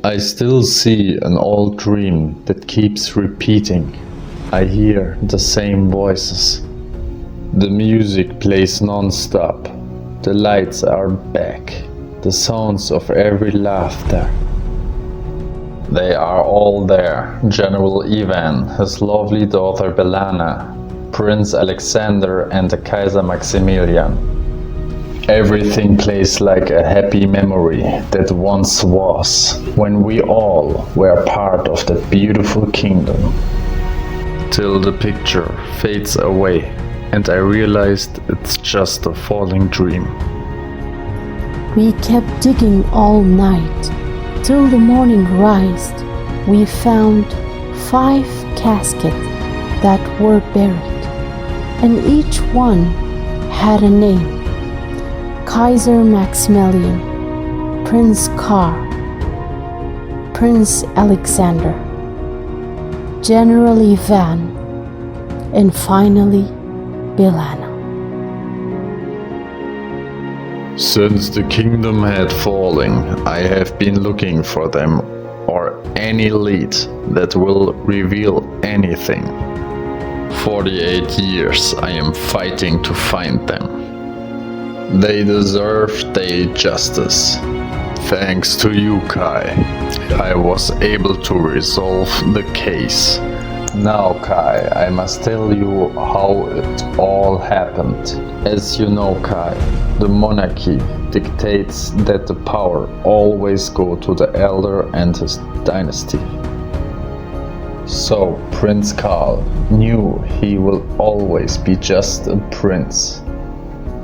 I still see an old dream that keeps repeating. I hear the same voices. The music plays non-stop. The lights are back. The sounds of every laughter. They are all there. General Ivan, his lovely daughter BELANNA, Prince Alexander and the Kaiser Maximilian. Everything plays like a happy memory that once was, when we all were part of that beautiful kingdom. Till the picture fades away and I realized it's just a falling dream. We kept digging all night, till the morning rised. We found 5 caskets that were buried, and each one had a name. Kaiser Maximilian, Prince Karl, Prince Alexander, General Ivan, and finally BELANNA. Since the kingdom had fallen, I have been looking for them, or any lead that will reveal anything. 48 years I am fighting to find them. They deserve their justice. Thanks to you, Kai, I was able to resolve the case. Now, Kai, I must tell you how it all happened. As you know, Kai, the monarchy dictates that the power always go to the elder and his dynasty. So, Prince Karl knew he will always be just a prince.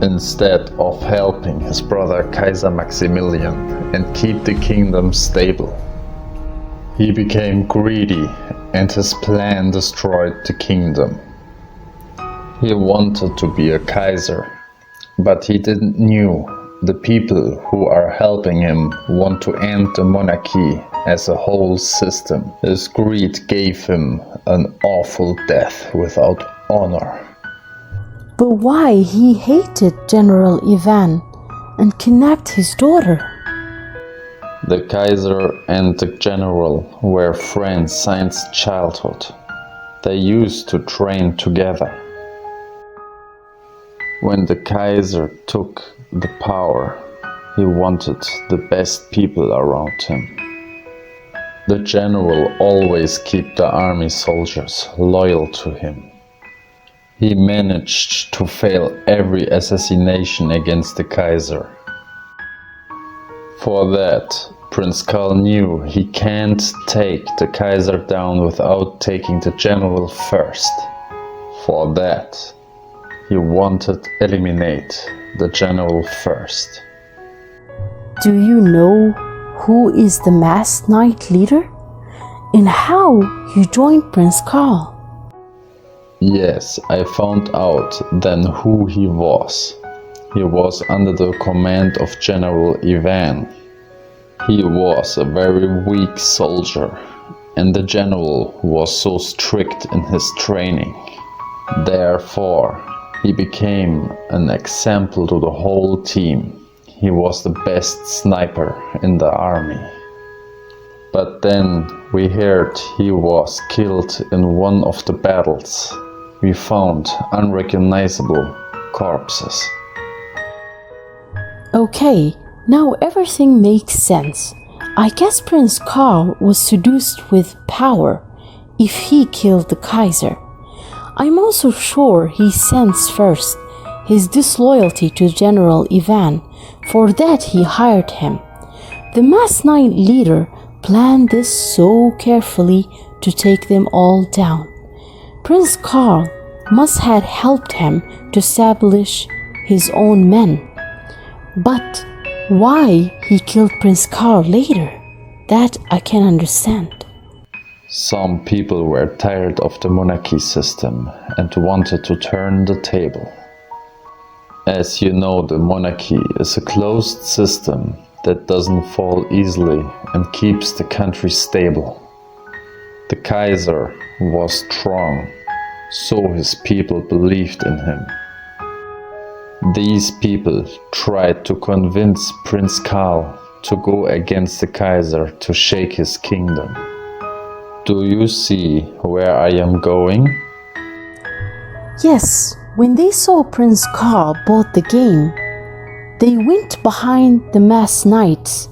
Instead of helping his brother Kaiser Maximilian and keep the kingdom stable, he became greedy and his plan destroyed the kingdom. He wanted to be a Kaiser, but he didn't knew the people who are helping him want to end the monarchy as a whole system. His greed gave him an awful death without honor. But why he hated General Ivan and kidnapped his daughter? The Kaiser and the general were friends since childhood. They used to train together. When the Kaiser took the power, he wanted the best people around him. The general always kept the army soldiers loyal to him. He managed to fail every assassination against the Kaiser. For that, Prince Karl knew he can't take the Kaiser down without taking the general first. For that, he wanted to eliminate the general first. Do you know who is the masked knight leader? And how you joined Prince Karl? Yes, I found out then who he was. He was under the command of General Ivan. He was a very weak soldier, and the general was so strict in his training. Therefore, he became an example to the whole team. He was the best sniper in the army. But then we heard he was killed in one of the battles. We found unrecognizable corpses. Okay, now everything makes sense. I guess Prince Karl was seduced with power if he killed the Kaiser. I'm also sure he sensed first his disloyalty to General Ivan. For that he hired him. The masked knight leader planned this so carefully to take them all down. Prince Karl must have helped him to establish his own men. But why he killed Prince Karl later? That I can understand. Some people were tired of the monarchy system and wanted to turn the table. As you know, the monarchy is a closed system that doesn't fall easily and keeps the country stable. The Kaiser was strong, so his people believed in him. These people tried to convince Prince Karl to go against the Kaiser to shake his kingdom. Do you see where I am going? Yes, when they saw Prince Karl bought the game, they went behind the masked knights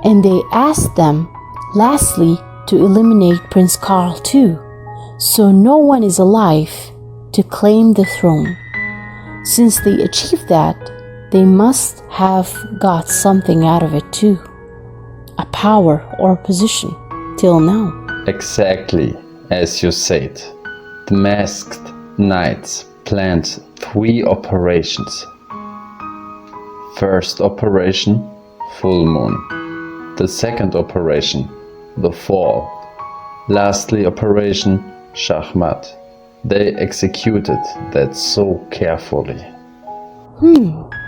and they asked them, lastly, to eliminate Prince Karl too, so no one is alive to claim the throne. Since they achieved that, they must have got something out of it too, a power or position, till now. Exactly as you said. The masked knights planned 3 operations. First operation, full moon. The second operation, the fall. Lastly, operation Schachmatt. They executed that so carefully.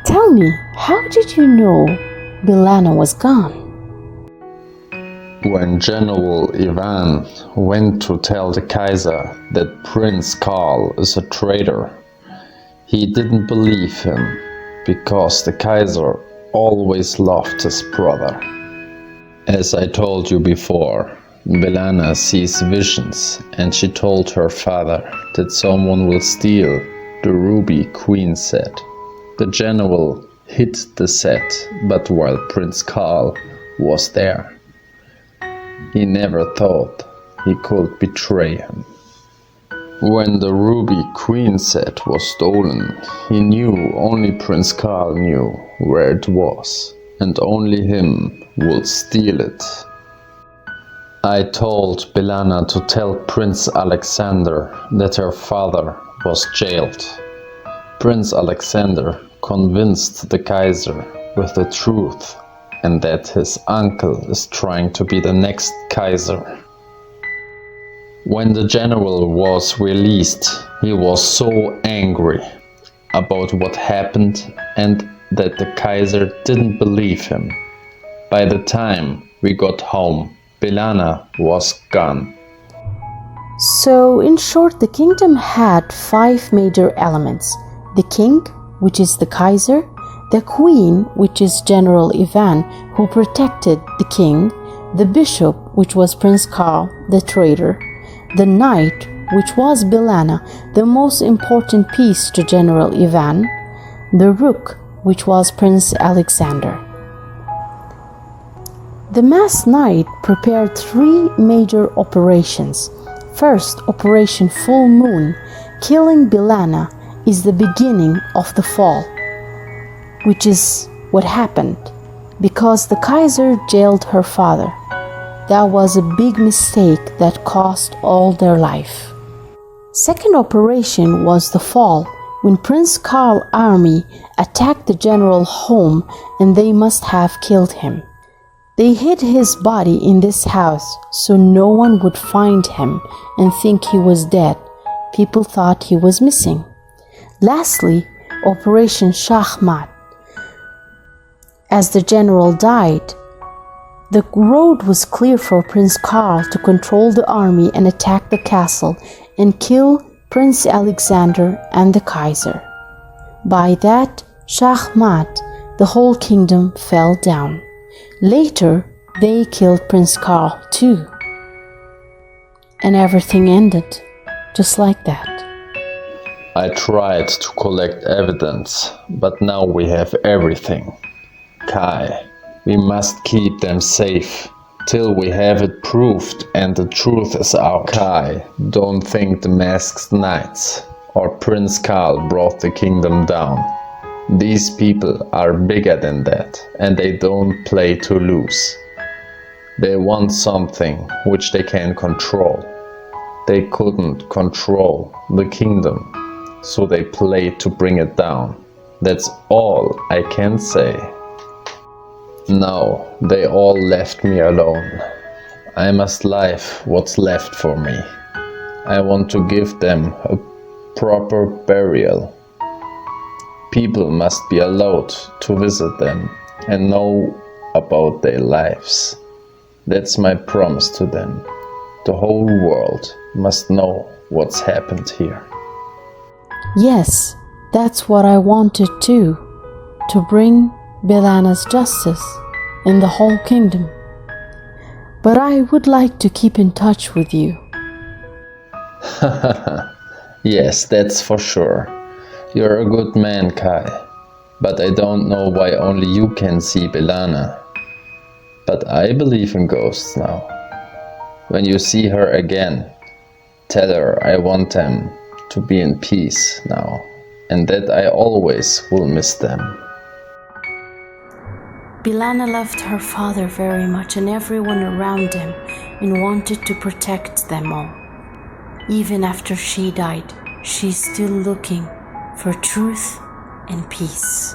Tell me, how did you know BELANNA was gone? When General Ivan went to tell the Kaiser that Prince Karl is a traitor, he didn't believe him because the Kaiser always loved his brother. As I told you before, BELANNA sees visions and she told her father that someone will steal the ruby queen set. The general hid the set, but while Prince Karl was there, he never thought he could betray him. When the ruby queen set was stolen, he knew only Prince Karl knew where it was, and only him would steal it. I told BELANNA to tell Prince Alexander that her father was jailed. Prince Alexander convinced the Kaiser with the truth and that his uncle is trying to be the next Kaiser. When the general was released, he was so angry about what happened and that the Kaiser didn't believe him. By the time we got home, BELANNA was gone. So, in short, the kingdom had 5 major elements. The king, which is the Kaiser, the queen, which is General Ivan, who protected the king, the bishop, which was Prince Karl, the traitor, the knight, which was BELANNA, the most important piece to General Ivan, the rook, which was Prince Alexander. The masked knight prepared 3 major operations. First, Operation Full Moon, killing BELANNA, is the beginning of the fall, which is what happened because the Kaiser jailed her father. That was a big mistake that cost all their life. Second operation was the fall, when Prince Karl's army attacked the general home and they must have killed him. They hid his body in this house so no one would find him and think he was dead. People thought he was missing. Lastly, Operation Schachmatt. As the general died, the road was clear for Prince Karl to control the army and attack the castle and kill Prince Alexander and the Kaiser. By that Schachmatt, the whole kingdom fell down. Later, they killed Prince Karl too. And everything ended just like that. I tried to collect evidence, but now we have everything. Kai, we must keep them safe till we have it proved and the truth is out. Kai, don't think the masked knights or Prince Karl brought the kingdom down. These people are bigger than that and they don't play to lose. They want something which they can control. They couldn't control the kingdom, so they played to bring it down. That's all I can say. Now they all left me alone. I must live what's left for me. I want to give them a proper burial. People must be allowed to visit them and know about their lives. That's my promise to them. The whole world must know what's happened here. Yes, that's what I wanted too, to bring BELANNA's justice in the whole kingdom. But I would like to keep in touch with you. Yes, that's for sure. You're a good man, Kai. But I don't know why only you can see BELANNA. But I believe in ghosts now. When you see her again, tell her I want them to be in peace now, and that I always will miss them. BELANNA loved her father very much and everyone around him and wanted to protect them all. Even after she died, she's still looking for truth and peace.